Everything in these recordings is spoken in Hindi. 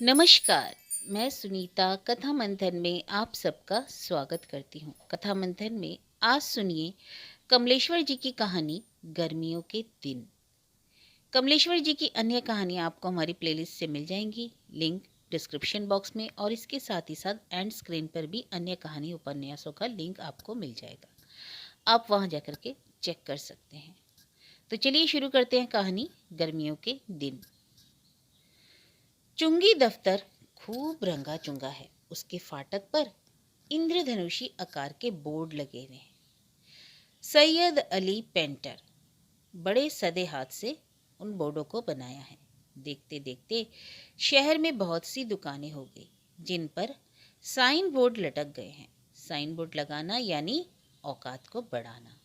नमस्कार। मैं सुनीता कथा मंथन में आप सबका स्वागत करती हूँ। कथा मंथन में आज सुनिए कमलेश्वर जी की कहानी गर्मियों के दिन। कमलेश्वर जी की अन्य कहानियाँ आपको हमारी प्लेलिस्ट से मिल जाएंगी। लिंक डिस्क्रिप्शन बॉक्स में और इसके साथ ही साथ एंड स्क्रीन पर भी अन्य कहानी उपन्यासों का लिंक आपको मिल जाएगा। आप वहाँ जाकर के चेक कर सकते हैं। तो चलिए शुरू करते हैं कहानी गर्मियों के दिन। चुंगी दफ्तर खूब रंगा चुंगा है। उसके फाटक पर इंद्रधनुषी आकार के बोर्ड लगे हुए हैं। सैयद अली पेंटर बड़े सदे हाथ से उन बोर्डों को बनाया है। देखते देखते शहर में बहुत सी दुकानें हो गई जिन पर साइन बोर्ड लटक गए हैं। साइन बोर्ड लगाना यानी औकात को बढ़ाना।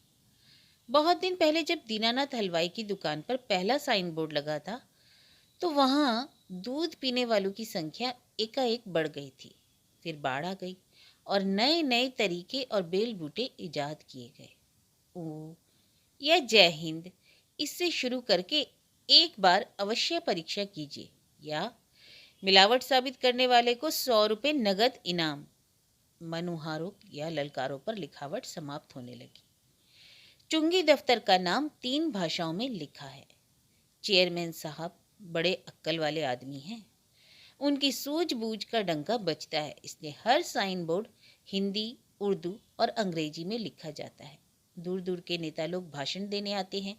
बहुत दिन पहले जब दीनानाथ हलवाई की दुकान पर पहला साइन बोर्ड लगा था तो वहाँ दूध पीने वालों की संख्या एकाएक बढ़ गई थी। फिर बाढ़ आ गई और नए नए तरीके और बेल बूटे इजाद किए गए। ओ या जय हिंद इससे शुरू करके एक बार अवश्य परीक्षा कीजिए, या मिलावट साबित करने वाले को 100 रुपये नगद इनाम। मनुहारों या ललकारों पर लिखावट समाप्त होने लगी। चुंगी दफ्तर का नाम 3 भाषाओं में लिखा है। चेयरमैन साहब बड़े अक्ल वाले आदमी हैं। उनकी सूझबूझ का डंका बजता है, इसलिए हर साइन बोर्ड हिंदी, उर्दू और अंग्रेजी में लिखा जाता है। दूर दूर के नेता लोग भाषण देने आते हैं।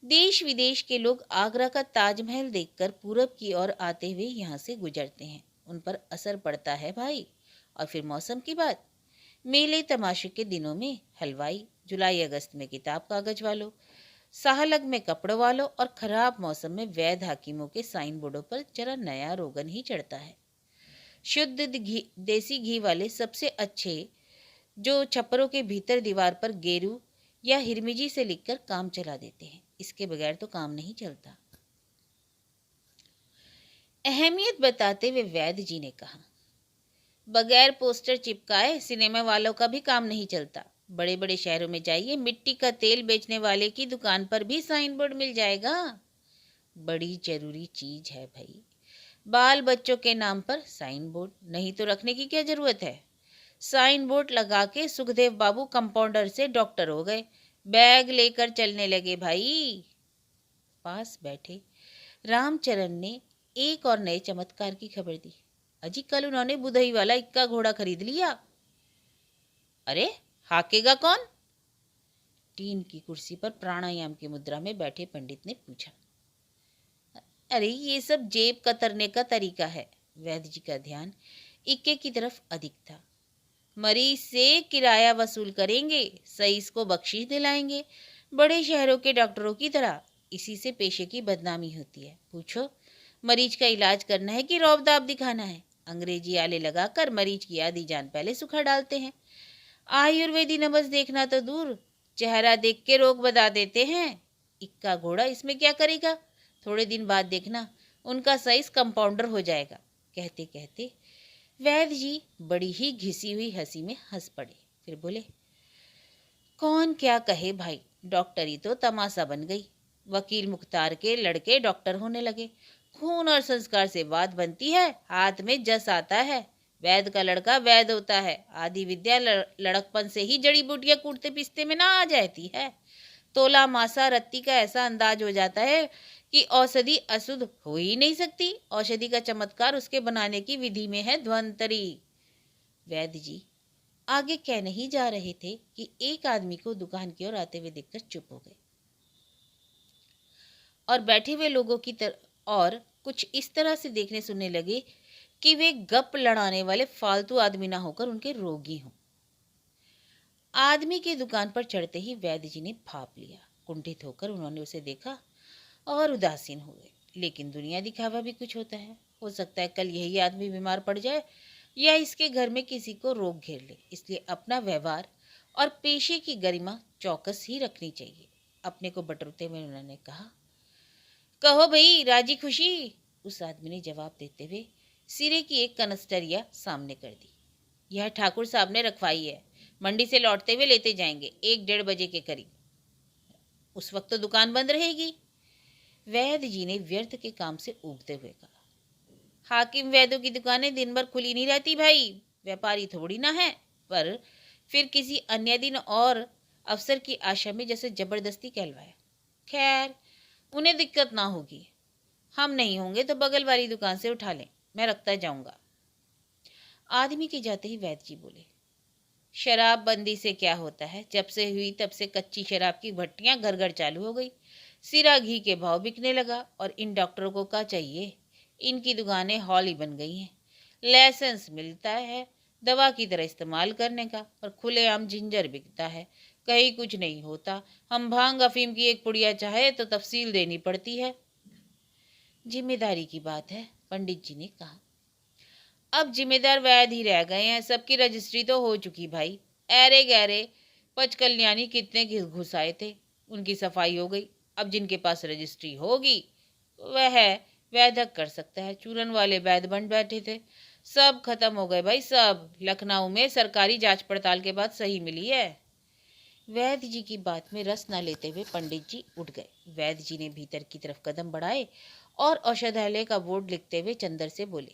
देश विदेश के लोग आगरा का ताजमहल देखकर पूरब की ओर आते हुए यहाँ से गुजरते हैं। उन पर असर पड़ता है भाई। और फिर मौसम की बात। मेले तमाशे के दिनों में हलवाई, जुलाई अगस्त में किताब कागज वालों, साहलग में कपड़ों वालों और खराब मौसम में वैध हाकिमों के साइन बोर्डों पर जरा नया रोगन ही चढ़ता है। शुद्ध घी, देसी घी वाले सबसे अच्छे, जो छप्परों के भीतर दीवार पर गेरू या हिरमिजी से लिखकर काम चला देते हैं। इसके बगैर तो काम नहीं चलता। अहमियत बताते हुए वैद्य जी ने कहा, बगैर पोस्टर चिपकाए सिनेमा वालों का भी काम नहीं चलता। बड़े बड़े शहरों में जाइए, मिट्टी का तेल बेचने वाले की दुकान पर भी साइन बोर्ड मिल जाएगा। बड़ी जरूरी चीज है भाई। बाल बच्चों के नाम पर साइन बोर्ड नहीं तो रखने की क्या जरूरत है। साइन बोर्ड लगा के सुखदेव बाबू कंपाउंडर से डॉक्टर हो गए। बैग लेकर चलने लगे भाई। पास बैठे रामचरण ने एक और नए चमत्कार की खबर दी। अजी कल उन्होंने बुधई वाला इक्का घोड़ा खरीद लिया। अरे हाकेगा कौन? टीन की कुर्सी पर प्राणायाम की मुद्रा में बैठे पंडित ने पूछा। अरे ये सब जेब कतरने का तरीका है। वैद्य जी का ध्यान इक्के की तरफ अधिक था। मरीज से किराया वसूल करेंगे, सईस को बख्शीश दिलाएंगे, बड़े शहरों के डॉक्टरों की तरह। इसी से पेशे की बदनामी होती है। पूछो, मरीज का इलाज करना है कि रौब दाब दिखाना है? अंग्रेजी आले लगाकर मरीज की आधी जान पहले सुखा डालते हैं। आयुर्वेदी नबज देखना तो दूर, चेहरा देख के रोग बता देते हैं। इक्का घोड़ा इसमें क्या करेगा? थोड़े दिन बाद देखना उनका साइज कंपाउंडर हो जाएगा। कहते कहते वैद्य जी बड़ी ही घिसी हुई हंसी में हंस पड़े। फिर बोले, कौन क्या कहे भाई, डॉक्टरी तो तमाशा बन गई। वकील मुख्तार के लड़के डॉक्टर होने लगे। खून और संस्कार से बात बनती है, हाथ में जस आता है। वैद का लड़का वैद होता है। आदि विद्या लड़कपन से ही जड़ी बूटियां कूटते पीसते में ना आ जाती है। तोला मासा रत्ती का ऐसा अंदाज हो जाता है कि औषधि अशुद्ध हो ही नहीं सकती। औषधि का चमत्कार उसके बनाने की विधि में है ध्वंतरी। वैद्य जी आगे कह नहीं जा रहे थे कि एक आदमी को दुकान की ओर आते हुए देखकर चुप हो गए और बैठे हुए लोगों की तरह और कुछ इस तरह से देखने सुनने लगे कि वे गप लड़ाने वाले फालतू आदमी ना होकर उनके रोगी हों। आदमी की दुकान पर चढ़ते ही वैद्य जी ने भाप लिया। कुंठित होकर उन्होंने उसे देखा और उदासीन हो गए। लेकिन दुनिया दिखावा भी कुछ होता है। हो सकता है कल यही आदमी बीमार पड़ जाए या इसके घर में किसी को रोग घेर ले। इसलिए अपना व्यवहार और पेशे की गरिमा चौकस ही रखनी चाहिए। अपने को बटोरते हुए उन्होंने कहा, कहो भाई राजी खुशी। उस आदमी ने जवाब देते हुए सिरे की एक कनस्टरिया सामने कर दी। यह ठाकुर साहब ने रखवाई है, मंडी से लौटते हुए लेते जाएंगे 1-1:30 के करीब। उस वक्त तो दुकान बंद रहेगी। वैद्य जी ने व्यर्थ के काम से ऊबते हुए कहा, हाकिम वैद्यों की दुकानें दिन भर खुली नहीं रहती भाई, व्यापारी थोड़ी ना है। पर फिर किसी अन्य दिन और अवसर की आशा में जैसे जबरदस्ती कहलवाया। खैर, उन्हें दिक्कत ना होगी, हम नहीं होंगे तो बगल वाली दुकान से उठा लें, मैं रखता जाऊंगा। आदमी के जाते ही वैद्य जी बोले, शराब बंदी से क्या होता है, जब से हुई तब से कच्ची शराब की भट्टियां घर घर चालू हो गई, सिरा घी के भाव बिकने लगा। और इन डॉक्टरों को क्या चाहिए, इनकी दुकानें हॉल ही बन गई हैं। लाइसेंस मिलता है दवा की तरह इस्तेमाल करने का, और खुलेआम जिंजर बिकता है, कहीं कुछ नहीं होता। हम भांग अफीम की एक पुड़िया चाहे तो तफसील देनी पड़ती है। जिम्मेदारी की बात है, पंडित जी ने कहा। अब जिम्मेदार वैद ही रह गए हैं, सबकी रजिस्ट्री तो हो चुकी भाई। अरे गहरे पचकल्याणी कितने घुसाए थे, उनकी सफाई हो गई। अब जिनके पास रजिस्ट्री होगी वह वैधक कर सकता है। चूरन वाले वैद बन बैठे थे, सब खत्म हो गए भाई सब। लखनऊ में सरकारी जांच पड़ताल के बाद सही मिली है। वैद्य जी की बात में रस न लेते हुए पंडित जी उठ गए। वैद्य जी ने भीतर की तरफ कदम बढ़ाए और औषधालय का बोर्ड लिखते हुए चंदर से बोले,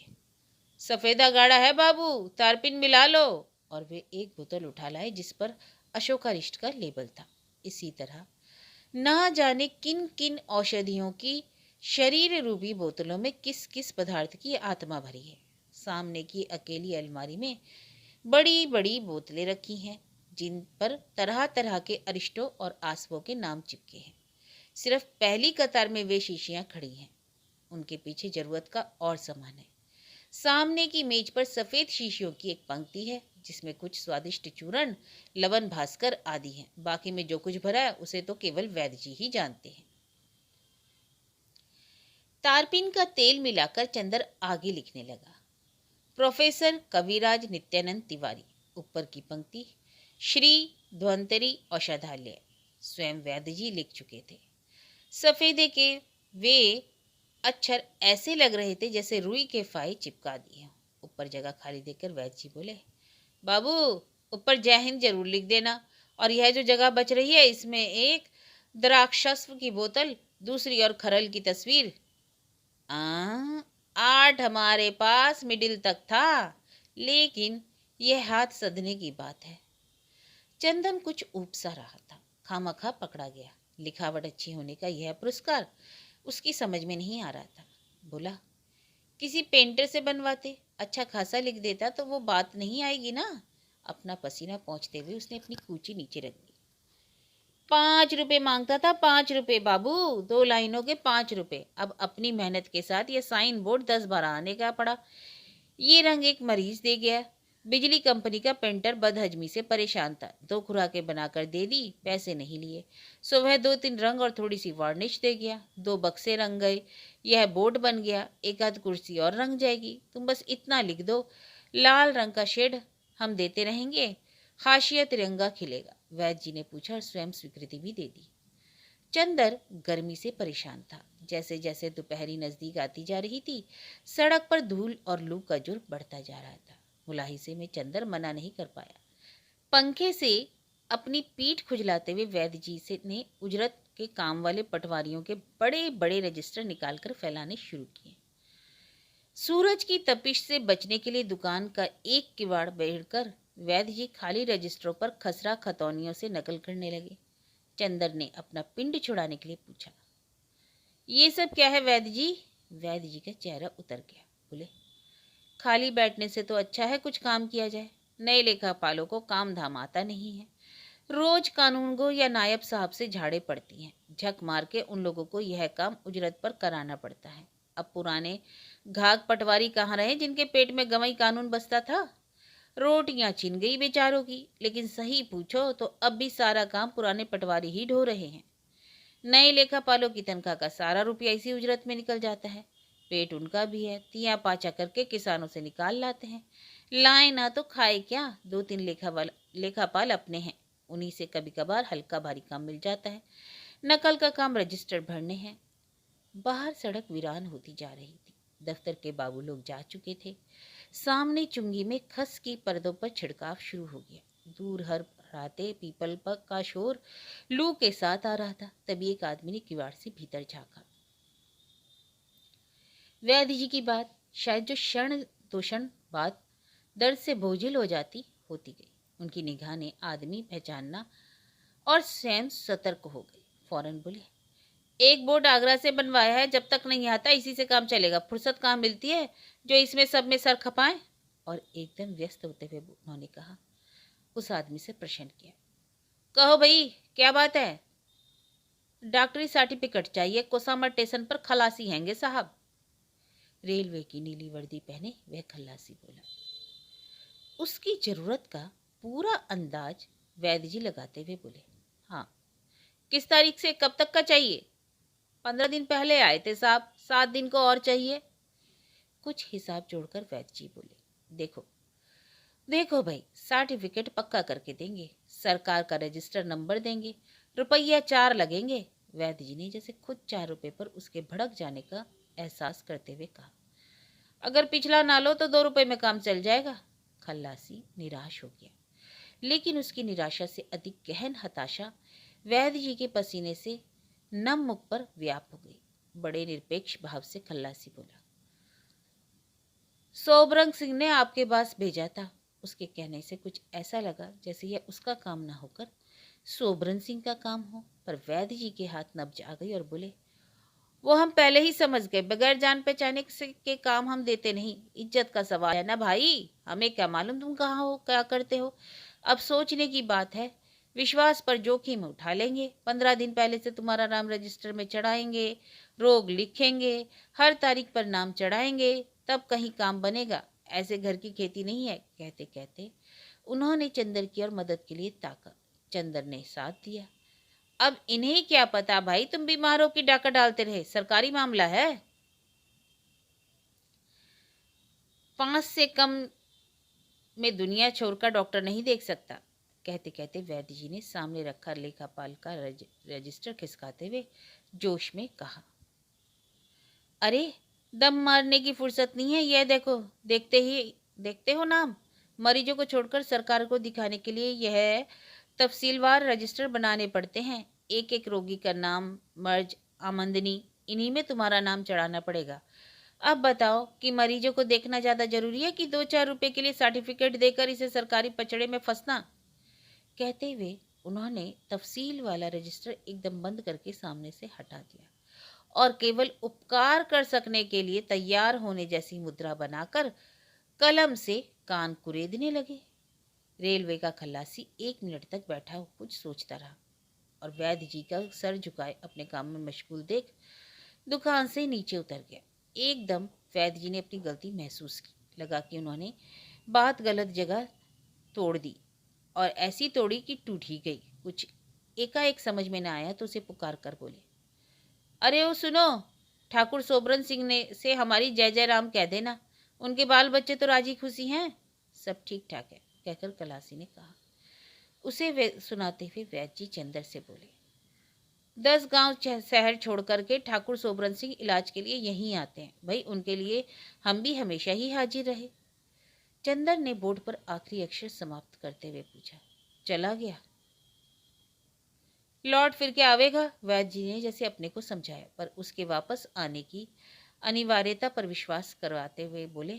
सफेदा गाढ़ा है बाबू, तारपिन मिला लो। और वे एक बोतल उठा लाए जिस पर अशोकारिष्ट का लेबल था। इसी तरह ना जाने किन किन औषधियों की शरीर रूपी बोतलों में किस किस पदार्थ की आत्मा भरी है। सामने की अकेली अलमारी में बड़ी बड़ी बोतलें रखी हैं जिन पर तरह तरह के अरिष्टों और आसवों के नाम चिपके हैं। सिर्फ पहली कतार में वे शीशियां खड़ी हैं, उनके पीछे जरूरत का और सामान है। सामने की मेज पर सफेद शीशियों की एक पंक्ति है जिसमें कुछ स्वादिष्ट चूर्ण, लवण, भास्कर आदि हैं। बाकी में जो कुछ भरा है उसे तो केवल वैद्य जी ही जानते हैं। तारपीन का तेल मिलाकर चंदर आगे लिखने लगा, प्रोफेसर कविराज नित्यानंद तिवारी। ऊपर की पंक्ति, श्री ध्वंतरी औषधालय। स्वयं वैद्य जी लिख चुके थे। सफेदे के वे अक्षर ऐसे लग रहे थे जैसे रुई के फाई चिपका दिए हों। ऊपर जगह खाली देखकर वैद्य जी बोले, बाबू ऊपर जय हिंद जरूर लिख देना, और यह जो जगह बच रही है इसमें एक द्राक्षस्व की बोतल, दूसरी और खरल की तस्वीर। आठ हमारे पास मिडिल तक था, लेकिन यह हाथ सधने की बात है। चंदन कुछ ऊपसा रहा था, खामखा पकड़ा गया। लिखावट अच्छी होने का यह पुरस्कार उसकी समझ में नहीं आ रहा था। बोला, किसी पेंटर से बनवाते, अच्छा खासा लिख देता तो वो बात नहीं आएगी ना। अपना पसीना पोंछते हुए उसने अपनी कूची नीचे रख दी। 5 रुपए मांगता था, 5 रुपए बाबू, 2 लाइनों के 5 रुपए। अब अपनी मेहनत के साथ ये साइन बोर्ड 10 बार आने का पड़ा। ये रंग एक मरीज दे गया। बिजली कंपनी का पेंटर बदहजमी से परेशान था, 2 खुराकें बनाकर दे दी, पैसे नहीं लिए। सो वह 2-3 रंग और थोड़ी सी वार्निश दे गया। 2 बक्से रंग गए, यह बोर्ड बन गया। एक आध कुर्सी और रंग जाएगी, तुम बस इतना लिख दो, लाल रंग का शेड हम देते रहेंगे, हाशिया तिरंगा खिलेगा। वैद्य जी ने पूछा और स्वयं स्वीकृति भी दे दी। चंदर गर्मी से परेशान था। जैसे जैसे दोपहरी नजदीक आती जा रही थी, सड़क पर धूल और लू का जुर्म बढ़ता जा रहा था। मुलाहिसे में चंदर मना नहीं कर पाया। पंखे से अपनी पीठ खुजलाते हुए वैद्य जी से ने उजरत के काम वाले पटवारियों के बड़े बड़े रजिस्टर निकालकर फैलाने शुरू किए। सूरज की तपिश से बचने के लिए दुकान का एक किवाड़ बेड़कर वैद्य जी खाली रजिस्टरों पर खसरा खतौनियों से नकल करने लगे। चंदर ने अपना पिंड छुड़ाने के लिए पूछा, ये सब क्या है वैद्य जी? वैद्य जी का चेहरा उतर गया। बोले, खाली बैठने से तो अच्छा है कुछ काम किया जाए। नए लेखापालों को काम धाम आता नहीं है। रोज कानूनगो या नायब साहब से झाड़े पड़ती हैं। झक मार के उन लोगों को यह काम उजरत पर कराना पड़ता है। अब पुराने घाघ पटवारी कहाँ रहे जिनके पेट में गवई कानून बसता था? रोटियां छिन गई बेचारों की, लेकिन सही पूछो तो अब भी सारा काम पुराने पटवारी ही ढो रहे हैं। नए लेखापालों की तनख्वाह का सारा रुपया इसी उजरत में निकल जाता है। पेट उनका भी है, तिया पाचा करके किसानों से निकाल लाते हैं। लाए ना तो खाए क्या? 2-3 लेखापाल अपने हैं, उन्हीं से कभी कभार हल्का भारी काम मिल जाता है। नकल का काम रजिस्टर भरने हैं। बाहर सड़क वीरान होती जा रही थी। दफ्तर के बाबू लोग जा चुके थे। सामने चुंगी में खस की पर्दों पर छिड़काव शुरू हो गया। दूर हर राते पीपल पर का शोर लू के साथ आ रहा था। तभी एक आदमी ने किवाड़ से भीतर झांका। वैद्य जी की बात शायद जो क्षण दो क्षण बाद दर्द से बोझिल हो जाती होती गई। उनकी निगाह ने आदमी पहचानना और स्वयं सतर्क हो गई। फौरन बोले, एक बोर्ड आगरा से बनवाया है, जब तक नहीं आता इसी से काम चलेगा। फुर्सत कहाँ मिलती है जो इसमें सब में सर खपाएं। और एकदम व्यस्त होते हुए उन्होंने कहा, उस आदमी से प्रश्न किया, कहो भाई क्या बात है। डॉक्टरी सर्टिफिकेट चाहिए, कोसामा स्टेशन पर खलासी हैंगे साहब। रेलवे की नीली वर्दी पहने वह खलासी बोला। उसकी जरूरत का पूरा अंदाज वैद्य जी लगाते हुए बोले, हाँ, किस तारीख से कब तक का चाहिए। 15 दिन पहले आए थे साहब, 7 दिन को और चाहिए। कुछ हिसाब जोड़कर वैद्य जी बोले, देखो देखो भाई, सर्टिफिकेट पक्का करके देंगे, सरकार का रजिस्टर नंबर देंगे, रुपया 4 लगेंगे। वैद्य जी ने जैसे खुद 4 रुपए पर उसके भड़क जाने का एहसास करते हुए कहा, अगर पिछला ना लो तो 2 रुपए में काम चल जाएगा। खल्लासी निराश हो गया, लेकिन उसकी निराशा से अधिक गहन हताशा वैद्य जी के पसीने से नम मुख पर व्याप हो गई। बड़े निरपेक्ष भाव से खल्लासी बोला, सोबरंग सिंह ने आपके पास भेजा था। उसके कहने से कुछ ऐसा लगा जैसे यह उसका काम ना होकर सोबरन सिंह का काम हो। पर वैद्य जी के हाथ नब्ज आ गई और बोले, वो हम पहले ही समझ गए, बगैर जान पहचाने के काम हम देते नहीं। इज्जत का सवाल है ना भाई, हमें क्या मालूम तुम कहाँ हो, क्या करते हो। अब सोचने की बात है, विश्वास पर जोखिम उठा लेंगे। 15 दिन पहले से तुम्हारा नाम रजिस्टर में चढ़ाएंगे, रोग लिखेंगे, हर तारीख पर नाम चढ़ाएंगे, तब कहीं काम बनेगा। ऐसे घर की खेती नहीं है। कहते कहते उन्होंने चंदर की और मदद के लिए ताका। चंदर ने साथ दिया। अब इन्हें क्या पता भाई, तुम बीमारों की डाका डालते रहे, सरकारी मामला है। 5 से कम में दुनिया छोड़कर डॉक्टर नहीं देख सकता। कहते कहते वैद्य जी ने सामने रखा लेखापाल का रजिस्टर खिसकाते हुए जोश में कहा, अरे दम मारने की फुर्सत नहीं है, यह देखो, देखते हो नाम। मरीजों को छोड़कर सरकार को दिखाने के लिए यह तफसीलवार रजिस्टर बनाने पड़ते हैं। एक एक रोगी का नाम, मर्ज, आमदनी, इन्हीं में तुम्हारा नाम चढ़ाना पड़ेगा। अब बताओ कि मरीजों को देखना ज्यादा जरूरी है कि 2-4 रुपए के लिए सर्टिफिकेट देकर इसे सरकारी पचड़े में फंसना। कहते हुए उन्होंने तफसील वाला रजिस्टर एकदम बंद करके सामने से हटा दिया और केवल उपकार कर सकने के लिए तैयार होने जैसी मुद्रा बनाकर कलम से कान कुरेदने लगे। रेलवे का खल्लासी 1 मिनट तक बैठा हो कुछ सोचता रहा और वैद्य जी का सर झुकाए अपने काम में मशगूल देख दुकान से नीचे उतर गया। एकदम वैद्य जी ने अपनी गलती महसूस की। लगा कि उन्होंने बात गलत जगह तोड़ दी और ऐसी तोड़ी कि टूट ही गई। कुछ एकाएक समझ में न आया तो उसे पुकार कर बोले, अरे ओ सुनो, ठाकुर सोबरन सिंह ने से हमारी जय जय राम कह देना। उनके बाल बच्चे तो राजी खुशी हैं, सब ठीक ठाक है, कहकर खलासी ने कहा। उसे सुनाते हुए वैद्य जी चंदर से बोले, 10 गांव शहर छोड़ करके ठाकुर सोबरन सिंह इलाज के लिए यहीं आते हैं भाई, उनके लिए हम भी हमेशा ही हाजिर रहे। चंदर ने बोर्ड पर आखिरी अक्षर समाप्त करते हुए पूछा, चला गया? लौट फिर के आवेगा, वैद्य जी ने जैसे अपने को समझाया। पर उसके वापस आने की अनिवार्यता पर विश्वास करवाते हुए बोले,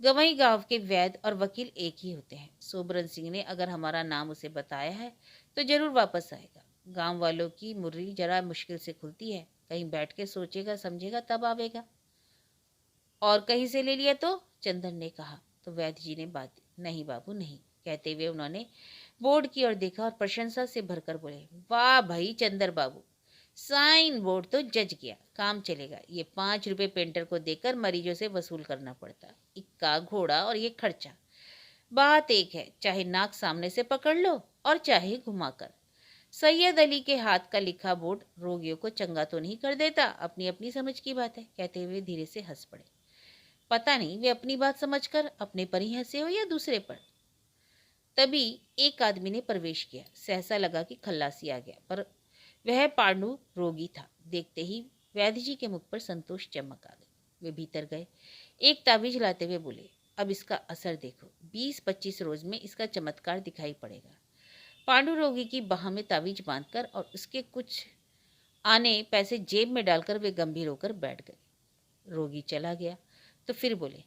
गवई गांव के वैद्य और वकील एक ही होते हैं। सोबरन सिंह ने अगर हमारा नाम उसे बताया है तो जरूर वापस आएगा। गांव वालों की मुर्री जरा मुश्किल से खुलती है, कहीं बैठ के सोचेगा समझेगा तब आवेगा। और कहीं से ले लिया तो? चंदन ने कहा। तो वैद्य जी ने बात, नहीं बाबू नहीं, कहते हुए उन्होंने बोर्ड की ओर देखा और प्रशंसा से भरकर बोले, वाह भाई चंदर बाबू, साइन बोर्ड तो जज गया, काम चलेगा। ये 5 रुपए पेंटर को देकर मरीजों से वसूल करना पड़ता, इक्का घोड़ा और ये खर्चा। बात एक है, चाहे नाक सामने से पकड़ लो और चाहे घुमाकर। सैयद अली के हाथ का लिखा बोर्ड रोगियों को चंगा तो नहीं कर देता, अपनी अपनी समझ की बात है। कहते हुए धीरे से हंस पड़े। पता नहीं वे अपनी बात समझकर अपने पर ही हंसे हो या दूसरे पर। तभी एक आदमी ने प्रवेश किया। सहसा लगा कि खल्लासी आ गया, पर वह पांडु रोगी था। देखते ही वैद्य जी के मुख पर संतोष चमक आ गई। वे भीतर गए, एक ताबीज लाते हुए बोले, अब इसका असर देखो, 20-25 रोज में इसका चमत्कार दिखाई पड़ेगा। पांडु रोगी की बाह में ताबीज बांधकर और उसके कुछ आने पैसे जेब में डालकर वे गंभीर होकर बैठ गए। रोगी चला गया तो फिर बोले,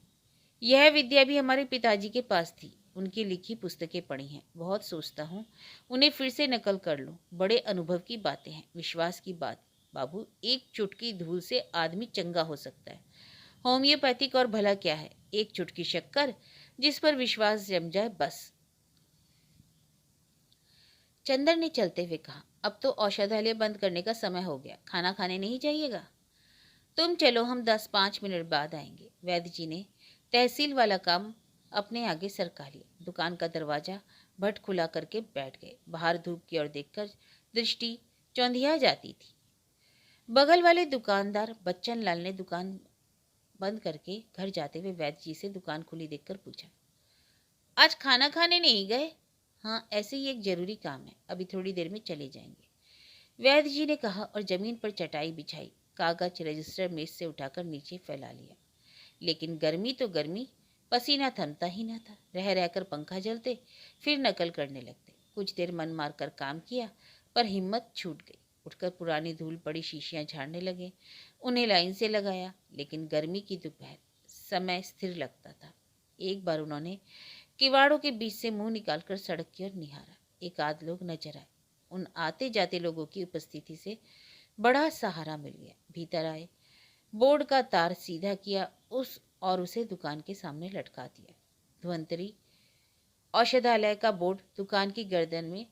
यह विद्या भी हमारे पिताजी के पास थी। उनकी लिखी पुस्तकें पढ़ी हैं। बहुत सोचता हूँ उन्हें फिर से नकल कर लूँ। बड़े अनुभव की बातें हैं, विश्वास की बात। बाबू, एक चुटकी धूल से आदमी चंगा हो सकता है। होम्योपैथिक और भला क्या है, एक चुटकी शक्कर जिस पर विश्वास जम जाए बस। चंदर ने चलते हुए कहा, अब तो औषधालय बंद करने का समय हो गया, खाना खाने नहीं जाइएगा? तुम चलो, हम 10-5 मिनट बाद आएंगे। वैद्य जी ने तहसील वाला काम अपने आगे सरका लिया। दुकान का दरवाजा भट खुला करके बैठ गए। बाहर धूप की ओर देखकर दृष्टि चौंधिया जाती थी। बगल वाले दुकानदार बच्चन लाल ने दुकान बंद करके घर जाते हुए वैद्य जी से दुकान खुली देखकर पूछा, आज खाना खाने नहीं गए? हाँ, ऐसे ही एक जरूरी काम है, अभी थोड़ी देर में चले जाएंगे, वैद्य जी ने कहा और जमीन पर चटाई बिछाई। कागज रजिस्टर मेज से उठाकर नीचे फैला लिया। लेकिन गर्मी तो गर्मी, पसीना थमता ही न था। रह रहकर पंखा जलते, फिर नकल करने लगते। कुछ देर मन मारकर काम किया, पर हिम्मत छूट गई। उठकर पुरानी धूल पड़ी शीशियां झाड़ने लगे। उन्हें लाइन से लगाया, लेकिन गर्मी की दोपहर, समय स्थिर लगता था। एक बार उन्होंने किवाड़ों के बीच से मुंह निकालकर सड़क की ओर निहारा। एक आध लोग नजर आए। उन आते जाते लोगों की उपस्थिति से बड़ा सहारा मिल गया। भीतर आए, बोर्ड का तार सीधा किया और उसे दुकान के सामने लटका दिया। धन्वंतरी औषधालय का बोर्ड दुकान की गर्दन में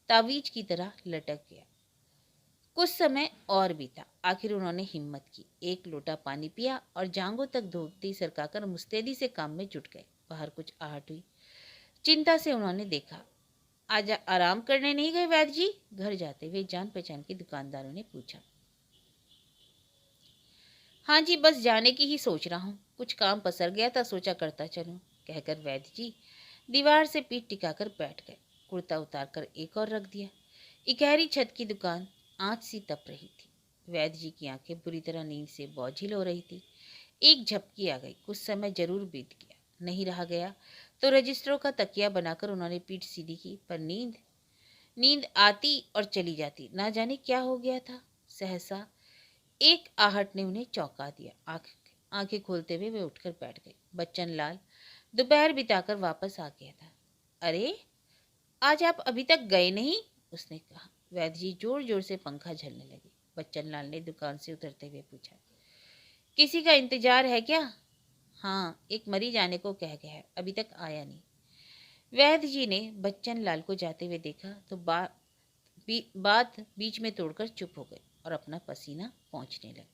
तावीज की तरह लटक गया। कुछ समय और बीता। आखिर उन्होंने हिम्मत की, एक लोटा पानी पिया और जांघों तक धोती सरकाकर मुस्तैदी से काम में जुट गए। बाहर कुछ आहट हुई। चिंता से उन्होंने देखा। आज आराम करने नहीं गए वैद्य जी? घर जाते हुए जान पहचान के दुकानदारों ने पूछा। हाँ जी, बस जाने की ही सोच रहा हूँ, कुछ काम पसर गया था, सोचा करता चलूं, कहकर वैद्य जी दीवार से पीठ टिकाकर बैठ गए। कुर्ता उतारकर एक और रख दिया। इकहरी छत की दुकान आँच सी तप रही थी। वैद्य जी की आंखें बुरी तरह नींद से बोझिल हो रही थी। एक झपकी आ गई। कुछ समय जरूर बीत गया, नहीं रहा गया तो रजिस्टरों का तकिया बनाकर उन्होंने पीठ सीधी की, पर नींद आती और चली जाती। ना जाने क्या हो गया था। सहसा एक आहट ने उन्हें चौंका दिया। आंखें खोलते हुए वे उठकर बैठ गए। बच्चन लाल दोपहर बिताकर वापस आ गया था। अरे, आज आप अभी तक गए नहीं? उसने कहा। वैद्य जी जोर जोर से पंखा झलने लगे। बच्चन लाल ने दुकान से उतरते हुए पूछा, किसी का इंतजार है क्या? हाँ, एक मरीज आने को कह गया है, अभी तक आया नहीं। वैद्य जी ने बच्चन लाल को जाते हुए देखा तो बात बीच में तोड़कर चुप हो गए और अपना पसीना पोंछने लगे।